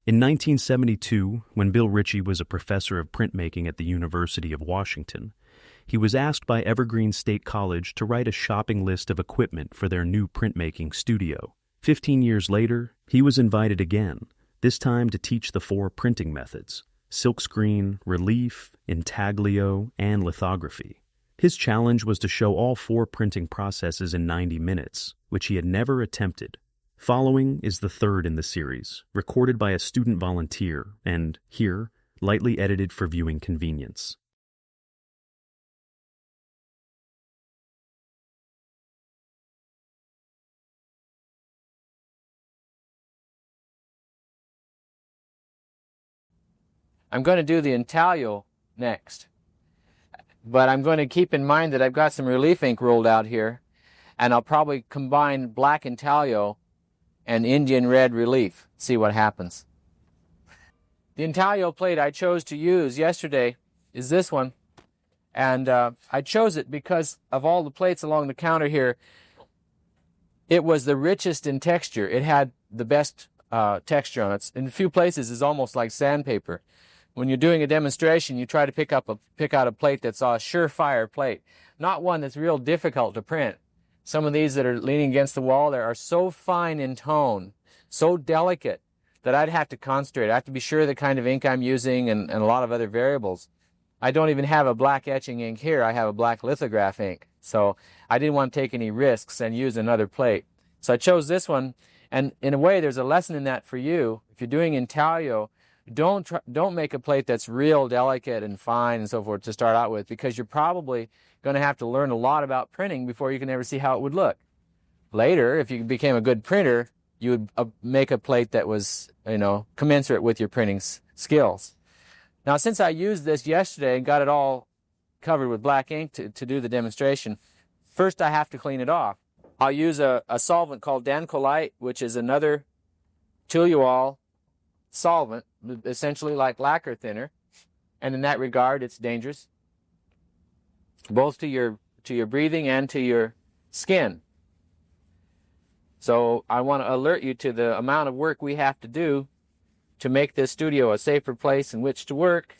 In 1972, when Bill Ritchie was a professor of printmaking at the University of Washington, he was asked by Evergreen State College to write a shopping list of equipment for their new printmaking studio. 15 years later, he was invited again, this time to teach the 4 printing methods: silkscreen, relief, intaglio, and lithography. His challenge was to show all 4 printing processes in 90 minutes, which he had never attempted. Following is the third in the series, recorded by a student volunteer and, here, lightly edited for viewing convenience. I'm going to do the intaglio next, but I'm going to keep in mind that I've got some relief ink rolled out here, and I'll probably combine black intaglio and Indian red relief. See what happens. The intaglio plate I chose to use yesterday is this one, and I chose it because of all the plates along the counter here. It was the richest in texture. It had the best texture on it. In a few places, it's almost like sandpaper. When you're doing a demonstration, you try to pick out a plate that's a surefire plate, not one that's real difficult to print. Some of these that are leaning against the wall there are so fine in tone, so delicate, that I'd have to concentrate. I have to be sure of the kind of ink I'm using and a lot of other variables. I don't even have a black etching ink here. I have a black lithograph ink. So I didn't want to take any risks and use another plate. So I chose this one, and in a way there's a lesson in that for you. If you're doing intaglio, don't make a plate that's real delicate and fine and so forth to start out with, because you're probably going to have to learn a lot about printing before you can ever see how it would look. Later, if you became a good printer, you would make a plate that was, commensurate with your printing skills. Now, since I used this yesterday and got it all covered with black ink to do the demonstration, first I have to clean it off. I'll use a solvent called Dancolite, which is another toluol solvent, essentially like lacquer thinner, and in that regard it's dangerous, both to your breathing and to your skin. So I want to alert you to the amount of work we have to do to make this studio a safer place in which to work.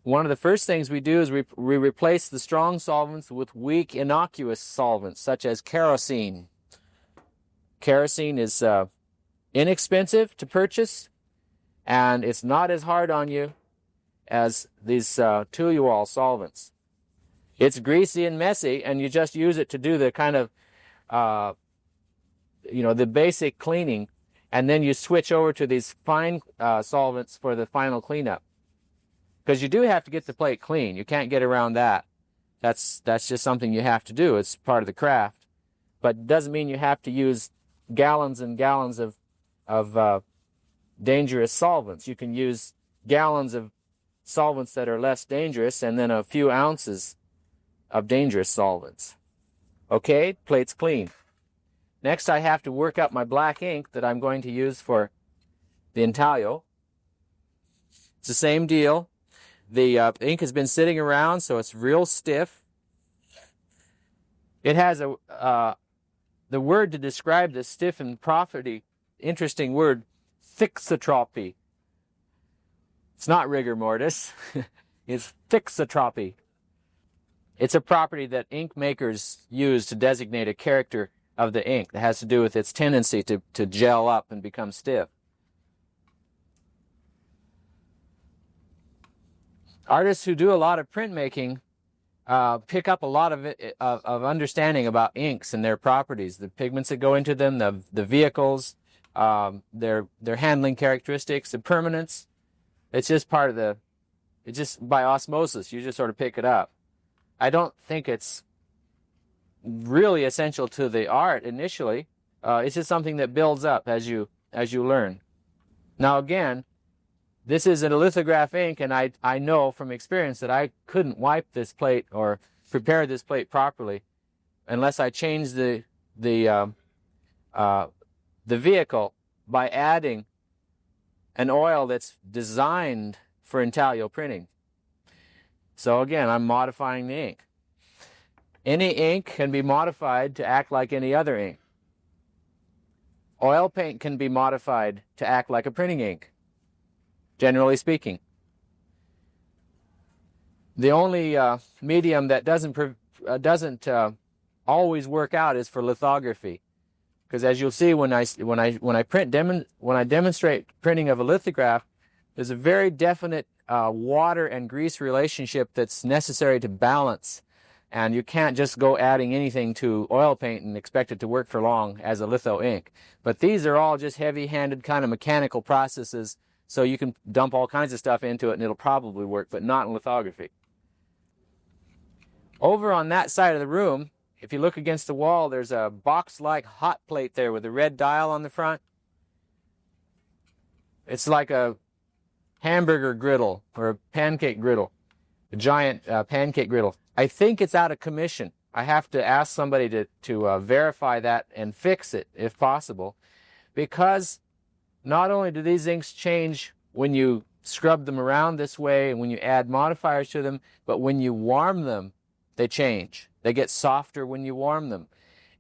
One of the first things we do is we replace the strong solvents with weak, innocuous solvents, such as kerosene. Kerosene is inexpensive to purchase, and it's not as hard on you as these toluol solvents. It's greasy and messy, and you just use it to do the kind of, the basic cleaning, and then you switch over to these fine solvents for the final cleanup. Because you do have to get the plate clean. You can't get around that. That's just something you have to do. It's part of the craft. But it doesn't mean you have to use gallons and gallons of dangerous solvents. You can use gallons of solvents that are less dangerous and then a few ounces of dangerous solvents. Okay, plate's clean. Next, I have to work up my black ink that I'm going to use for the intaglio. It's the same deal. The ink has been sitting around, so it's real stiff. It has the word to describe the stiffened property, interesting word, thixotropy. It's not rigor mortis. It's thixotropy. It's a property that ink makers use to designate a character of the ink that has to do with its tendency to gel up and become stiff. Artists who do a lot of printmaking pick up a lot of understanding about inks and their properties, the pigments that go into them, the vehicles, their handling characteristics, the permanence. It's just it's just by osmosis. You just sort of pick it up. I don't think it's really essential to the art initially. It's just something that builds up as you learn. Now again, this is a lithograph ink, and I know from experience that I couldn't wipe this plate or prepare this plate properly unless I changed the vehicle by adding an oil that's designed for intaglio printing. So again, I'm modifying the ink. Any ink can be modified to act like any other ink. Oil paint can be modified to act like a printing ink, generally speaking. The only medium that doesn't always work out is for lithography, because as you'll see when I demonstrate printing of a lithograph, there's a very definite water and grease relationship that's necessary to balance, and you can't just go adding anything to oil paint and expect it to work for long as a litho ink. But these are all just heavy-handed kind of mechanical processes, so you can dump all kinds of stuff into it and it'll probably work, but not in lithography. Over on that side of the room, if you look against the wall, there's a box-like hot plate there with a red dial on the front. It's like a hamburger griddle or a pancake griddle, a giant pancake griddle. I think it's out of commission. I have to ask somebody to verify that and fix it if possible, because not only do these inks change when you scrub them around this way and when you add modifiers to them, but when you warm them, they change. They get softer when you warm them.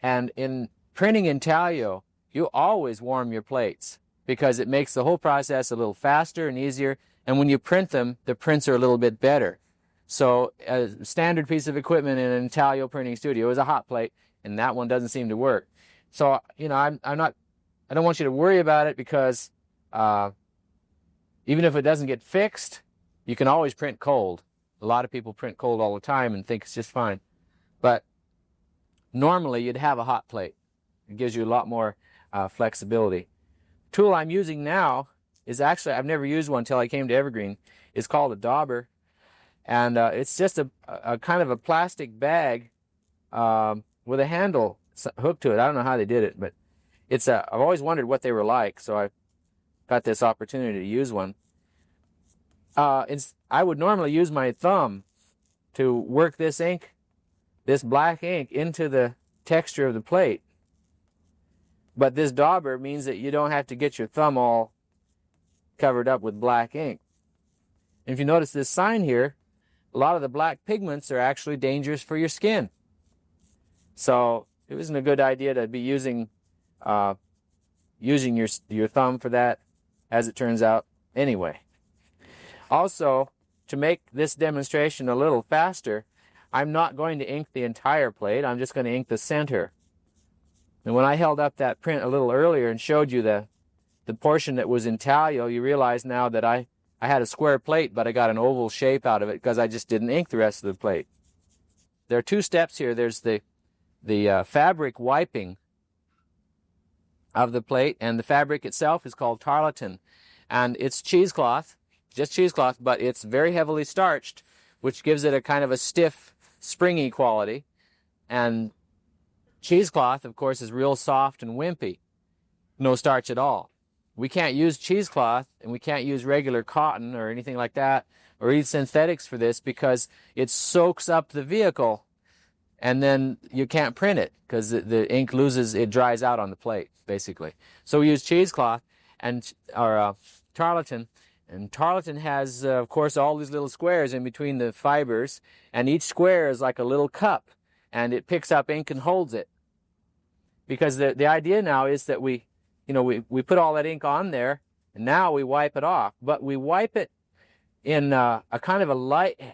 And in printing intaglio, you always warm your plates because it makes the whole process a little faster and easier. And when you print them, the prints are a little bit better. So a standard piece of equipment in an intaglio printing studio is a hot plate, and that one doesn't seem to work. So, you know, I don't want you to worry about it, because even if it doesn't get fixed, you can always print cold. A lot of people print cold all the time and think it's just fine. But normally you'd have a hot plate. It gives you a lot more flexibility. The tool I'm using now is actually, I've never used one until I came to Evergreen. It's called a dauber. And it's just a kind of a plastic bag with a handle hooked to it. I don't know how they did it, but I've always wondered what they were like, so I got this opportunity to use one. I would normally use my thumb to work this ink, this black ink, into the texture of the plate. But this dauber means that you don't have to get your thumb all covered up with black ink. And if you notice this sign here, a lot of the black pigments are actually dangerous for your skin. So it isn't a good idea to be using your thumb for that, as it turns out, anyway. Also, to make this demonstration a little faster, I'm not going to ink the entire plate. I'm just going to ink the center. And when I held up that print a little earlier and showed you the portion that was intaglio, you realize now that I had a square plate, but I got an oval shape out of it because I just didn't ink the rest of the plate. There are two steps here. There's the fabric wiping of the plate, and the fabric itself is called tarlatan. And it's cheesecloth, just cheesecloth, but it's very heavily starched, which gives it a kind of a stiff, springy quality. And cheesecloth, of course, is real soft and wimpy. No starch at all. We can't use cheesecloth, and we can't use regular cotton or anything like that, or use synthetics for this, because it soaks up the vehicle, and then you can't print it because the ink dries out on the plate, basically. So we use cheesecloth or tarlatan, and tarlatan has, of course, all these little squares in between the fibers, and each square is like a little cup, and it picks up ink and holds it. Because the idea now is that we put all that ink on there, and now we wipe it off. But we wipe it in a kind of a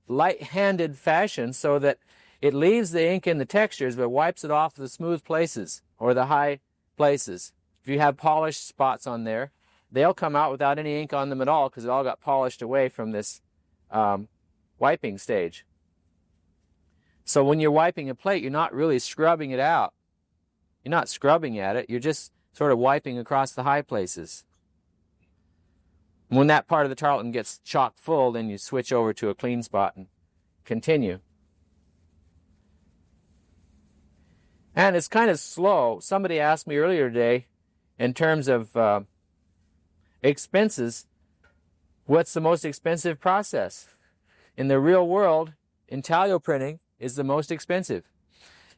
light-handed fashion so that it leaves the ink in the textures, but wipes it off the smooth places or the high places. If you have polished spots on there, they'll come out without any ink on them at all because it all got polished away from this wiping stage. So when you're wiping a plate, you're not really scrubbing it out. You're not scrubbing at it. You're just sort of wiping across the high places. When that part of the tarlatan gets chock full, then you switch over to a clean spot and continue. And it's kind of slow. Somebody asked me earlier today, in terms of expenses, what's the most expensive process? In the real world, intaglio printing is the most expensive.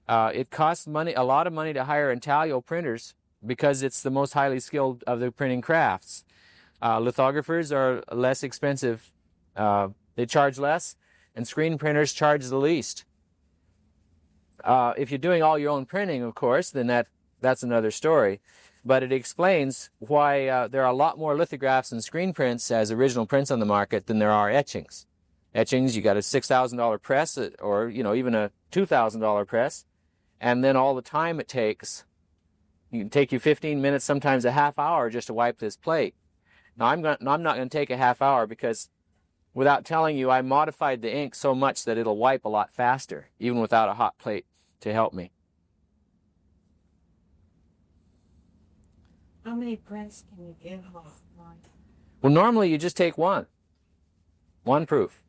It costs money, a lot of money, to hire intaglio printers because it's the most highly skilled of the printing crafts. Lithographers are less expensive. They charge less, and screen printers charge the least. If you're doing all your own printing, of course, then that's another story. but it explains why there are a lot more lithographs and screen prints as original prints on the market than there are etchings. Etchings, you got a $6,000 press, or even a $2,000 press, and then all the time it takes. It can take you 15 minutes, sometimes a half hour, just to wipe this plate. Now I'm not going to take a half hour, because without telling you, I modified the ink so much that it'll wipe a lot faster, even without a hot plate to help me. How many prints can you give off? Well, normally you just take one proof.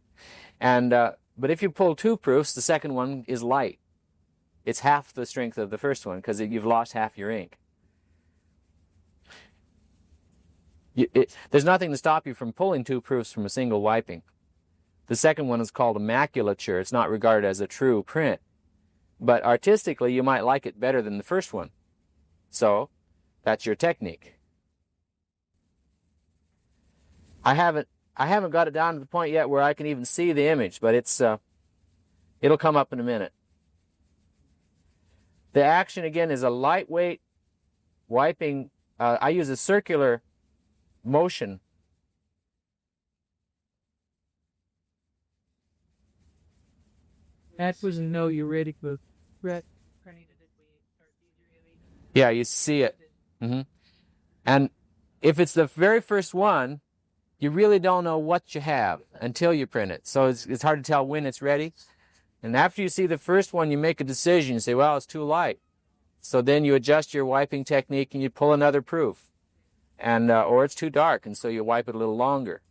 And but if you pull 2 proofs, the second one is light. It's half the strength of the first one, because you've lost half your ink. There's nothing to stop you from pulling 2 proofs from a single wiping. The second one is called a maculature. It's not regarded as a true print. But artistically, you might like it better than the first one. So that's your technique. I haven't got it down to the point yet where I can even see the image, but it'll come up in a minute. The action, again, is a lightweight wiping. I use a circular motion. That was a no, you're ready for Brett. Yeah, you see it. And if it's the very first one, you really don't know what you have until you print it. So it's hard to tell when it's ready. And after you see the first one, you make a decision. You say, well, it's too light. So then you adjust your wiping technique and you pull another proof. And or it's too dark, and so you wipe it a little longer.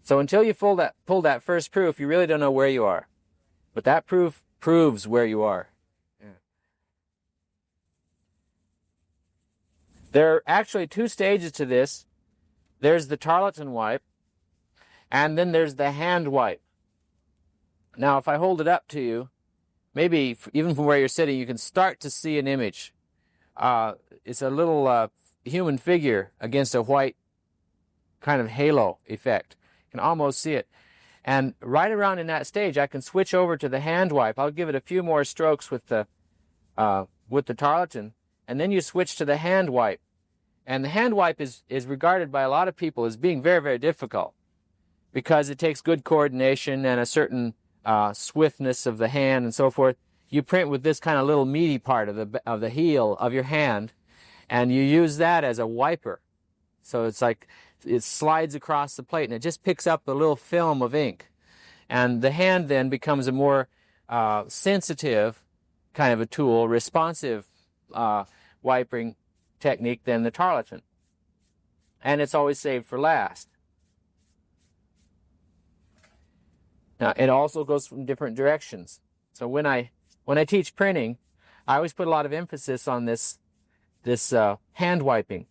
So until you pull that first proof, you really don't know where you are. But that proof proves where you are. There are actually 2 stages to this. There's the tarlatan wipe, and then there's the hand wipe. Now, if I hold it up to you, maybe even from where you're sitting, you can start to see an image. It's a little human figure against a white kind of halo effect. You can almost see it. And right around in that stage, I can switch over to the hand wipe. I'll give it a few more strokes with the tarlatan, and then you switch to the hand wipe. And the hand wipe is regarded by a lot of people as being very, very difficult, because it takes good coordination and a certain swiftness of the hand and so forth. You print with this kind of little meaty part of the heel of your hand, and you use that as a wiper. So it's like it slides across the plate, and it just picks up a little film of ink. And the hand then becomes a more sensitive kind of a tool, responsive wiping technique than the tarlatan. And it's always saved for last. Now, it also goes from different directions. So when I teach printing, I always put a lot of emphasis on this hand wiping.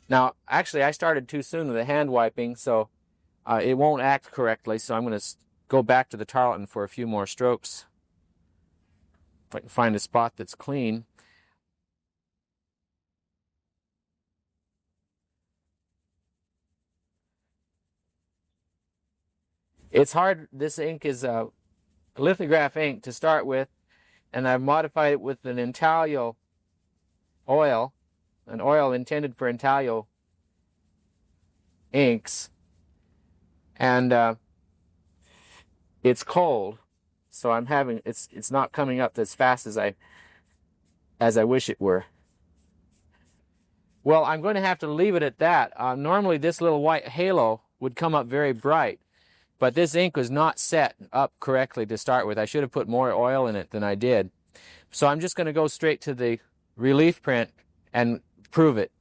Now, actually, I started too soon with the hand wiping, so it won't act correctly, so I'm going to go back to the tarlatan for a few more strokes. If I can find a spot that's clean. It's hard. This ink is a lithograph ink to start with, and I've modified it with an Intaglio oil, an oil intended for Intaglio inks, and it's cold, so it's not coming up as fast as I wish it were. Well, I'm going to have to leave it at that. Normally this little white halo would come up very bright, but this ink was not set up correctly to start with. I should have put more oil in it than I did. So I'm just going to go straight to the relief print and prove it.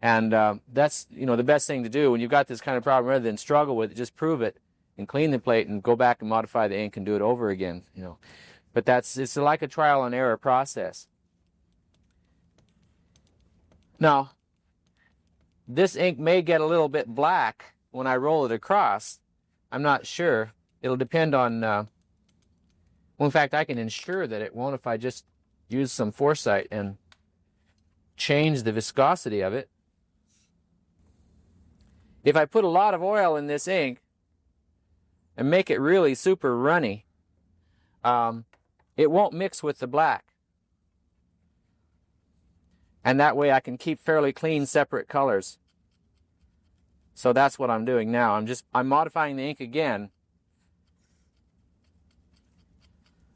And that's the best thing to do when you've got this kind of problem. Rather than struggle with it, just prove it and clean the plate and go back and modify the ink and do it over again. But it's like a trial and error process. Now, this ink may get a little bit black when I roll it across. I'm not sure. It'll depend on, well, in fact, I can ensure that it won't if I just use some foresight and change the viscosity of it. If I put a lot of oil in this ink and make it really super runny, it won't mix with the black. And that way I can keep fairly clean, separate colors. So that's what I'm doing now. I'm modifying the ink again.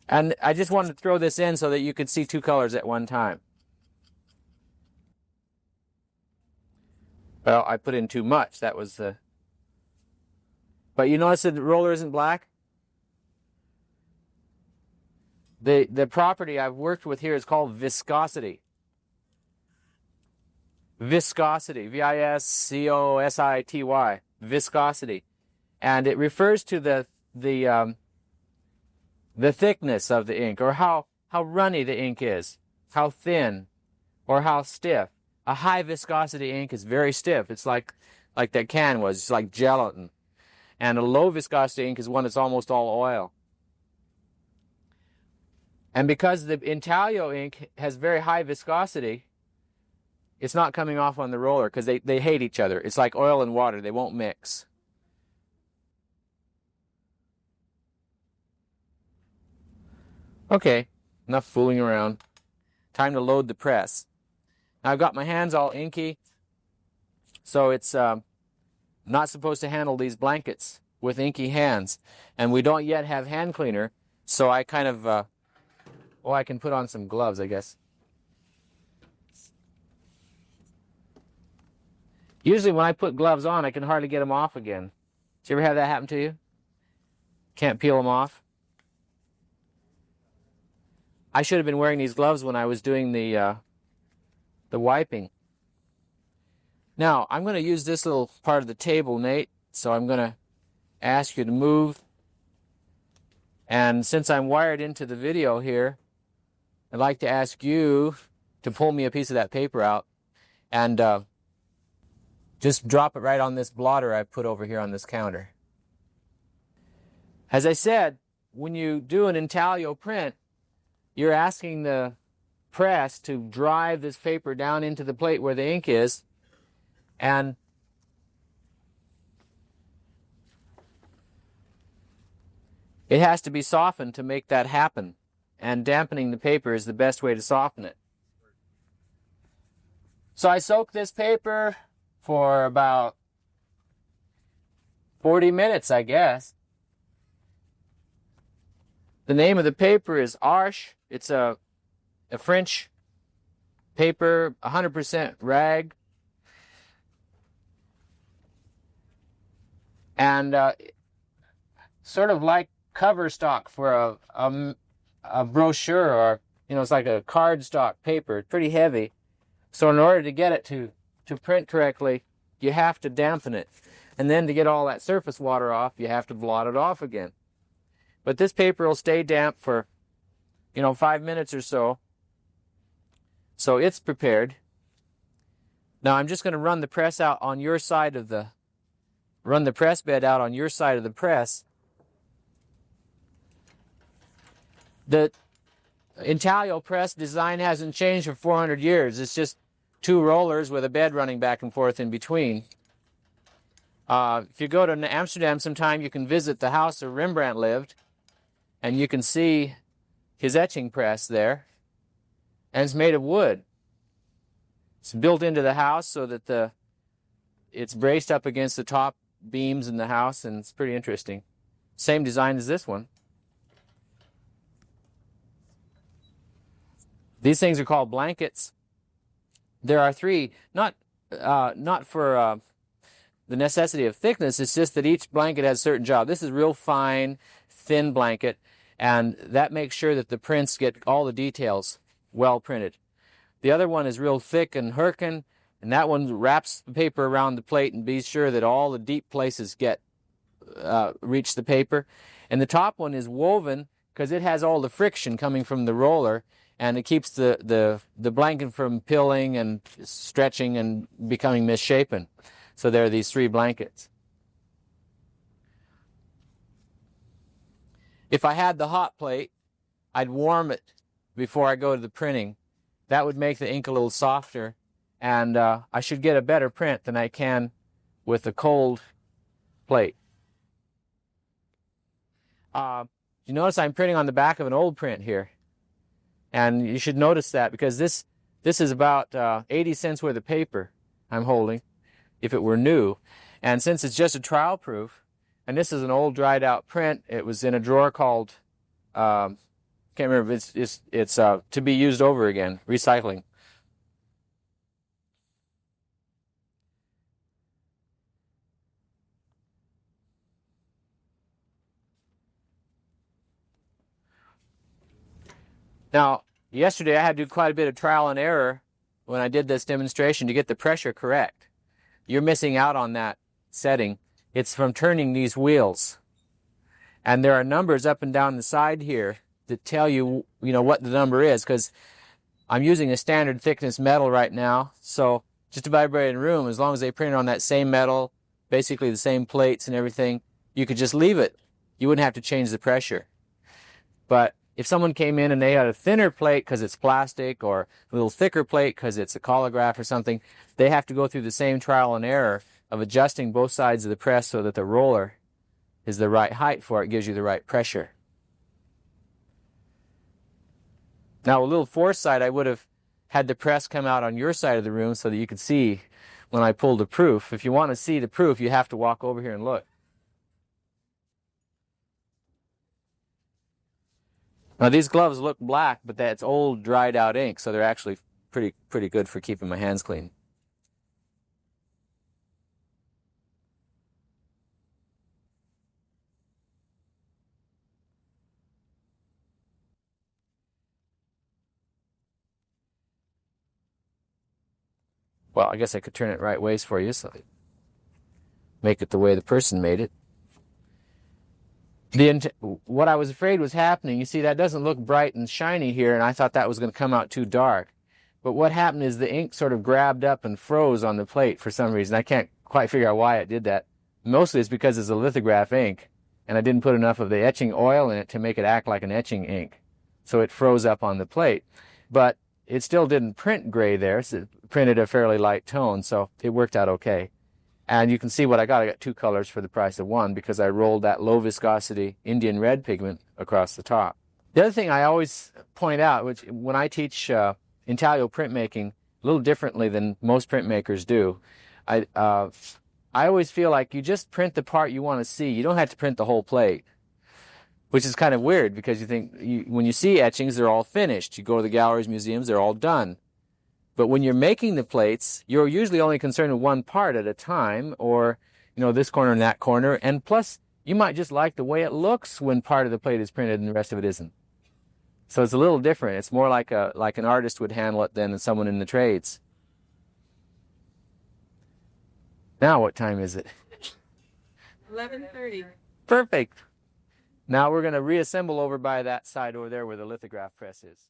And I just wanted to throw this in so that you could see two colors at one time. Well, I put in too much. That was the... But you notice that the roller isn't black? The property I've worked with here is called viscosity. Viscosity, V-I-S-C-O-S-I-T-Y, viscosity. And it refers to the thickness of the ink, or how runny the ink is, how thin or how stiff. A high viscosity ink is very stiff. It's like that can was, it's like gelatin. And a low viscosity ink is one that's almost all oil. And because the Intaglio ink has very high viscosity, it's not coming off on the roller because they hate each other. It's like oil and water. They won't mix. Okay, enough fooling around. Time to load the press. Now I've got my hands all inky, so it's not supposed to handle these blankets with inky hands. And we don't yet have hand cleaner, so I kind of, I can put on some gloves, I guess. Usually when I put gloves on, I can hardly get them off again. Did you ever have that happen to you? Can't peel them off? I should have been wearing these gloves when I was doing the wiping. Now, I'm going to use this little part of the table, Nate, so I'm going to ask you to move. And since I'm wired into the video here, I'd like to ask you to pull me a piece of that paper out and just drop it right on this blotter I put over here on this counter. As I said, when you do an intaglio print, you're asking the press to drive this paper down into the plate where the ink is, and it has to be softened to make that happen, and dampening the paper is the best way to soften it. So I soak this paper for about 40 minutes, I guess. The name of the paper is Arche. It's a French paper, 100% rag. And sort of like cover stock for a brochure, or, it's like a cardstock paper. It's pretty heavy. So in order to get it to print correctly, you have to dampen it. And then to get all that surface water off, you have to blot it off again. But this paper will stay damp for, 5 minutes or so. So it's prepared. Now I'm just going to run the press out on your side of the, run the press bed out on your side of the press. The Intaglio press design hasn't changed for 400 years. It's just two rollers with a bed running back and forth in between. If you go to Amsterdam sometime, you can visit the house where Rembrandt lived, and you can see his etching press there, and it's made of wood. It's built into the house so that it's braced up against the top beams in the house, and it's pretty interesting. Same design as this one. These things are called blankets. There are three, not for the necessity of thickness, it's just that each blanket has a certain job. This is real fine, thin blanket, and that makes sure that the prints get all the details well printed. The other one is real thick and Herkin, and that one wraps the paper around the plate and be sure that all the deep places reach the paper. And the top one is woven because it has all the friction coming from the roller, and it keeps the blanket from pilling and stretching and becoming misshapen. So there are these three blankets. If I had the hot plate, I'd warm it before I go to the printing. That would make the ink a little softer, and I should get a better print than I can with a cold plate. You notice I'm printing on the back of an old print here. And you should notice that because this This is about 80 cents worth of paper I'm holding, if it were new. And since it's just a trial proof, and this is an old dried out print, it was in a drawer called, can't remember, it's to be used over again, recycling. Now, yesterday I had to do quite a bit of trial and error when I did this demonstration to get the pressure correct. You're missing out on that setting. It's from turning these wheels. And there are numbers up and down the side here that tell you, what the number is, because I'm using a standard thickness metal right now. So just about everybody in the room, as long as they print on that same metal, basically the same plates and everything, you could just leave it. You wouldn't have to change the pressure. But if someone came in and they had a thinner plate because it's plastic, or a little thicker plate because it's a collograph or something, they have to go through the same trial and error of adjusting both sides of the press so that the roller is the right height for it, gives you the right pressure. Now, a little foresight, I would have had the press come out on your side of the room so that you could see when I pulled the proof. If you want to see the proof, you have to walk over here and look. Now, these gloves look black, but that's old, dried out ink, so they're actually pretty good for keeping my hands clean. Well, I guess I could turn it right ways for you, so make it the way the person made it. What I was afraid was happening, you see, that doesn't look bright and shiny here, and I thought that was going to come out too dark. But what happened is the ink sort of grabbed up and froze on the plate for some reason. I can't quite figure out why it did that. Mostly it's because it's a lithograph ink, and I didn't put enough of the etching oil in it to make it act like an etching ink. So it froze up on the plate. But it still didn't print gray there, so it printed a fairly light tone, so it worked out okay. And you can see what I got. I got two colors for the price of one because I rolled that low viscosity Indian red pigment across the top. The other thing I always point out, which when I teach intaglio printmaking a little differently than most printmakers do, I always feel like you just print the part you want to see. You don't have to print the whole plate, which is kind of weird because you think when you see etchings, they're all finished. You go to the galleries, museums, they're all done. But when you're making the plates, you're usually only concerned with one part at a time, or, this corner and that corner. And plus, you might just like the way it looks when part of the plate is printed and the rest of it isn't. So it's a little different. It's more like an artist would handle it than someone in the trades. Now what time is it? 11:30. Perfect. Now we're going to reassemble over by that side over there where the lithograph press is.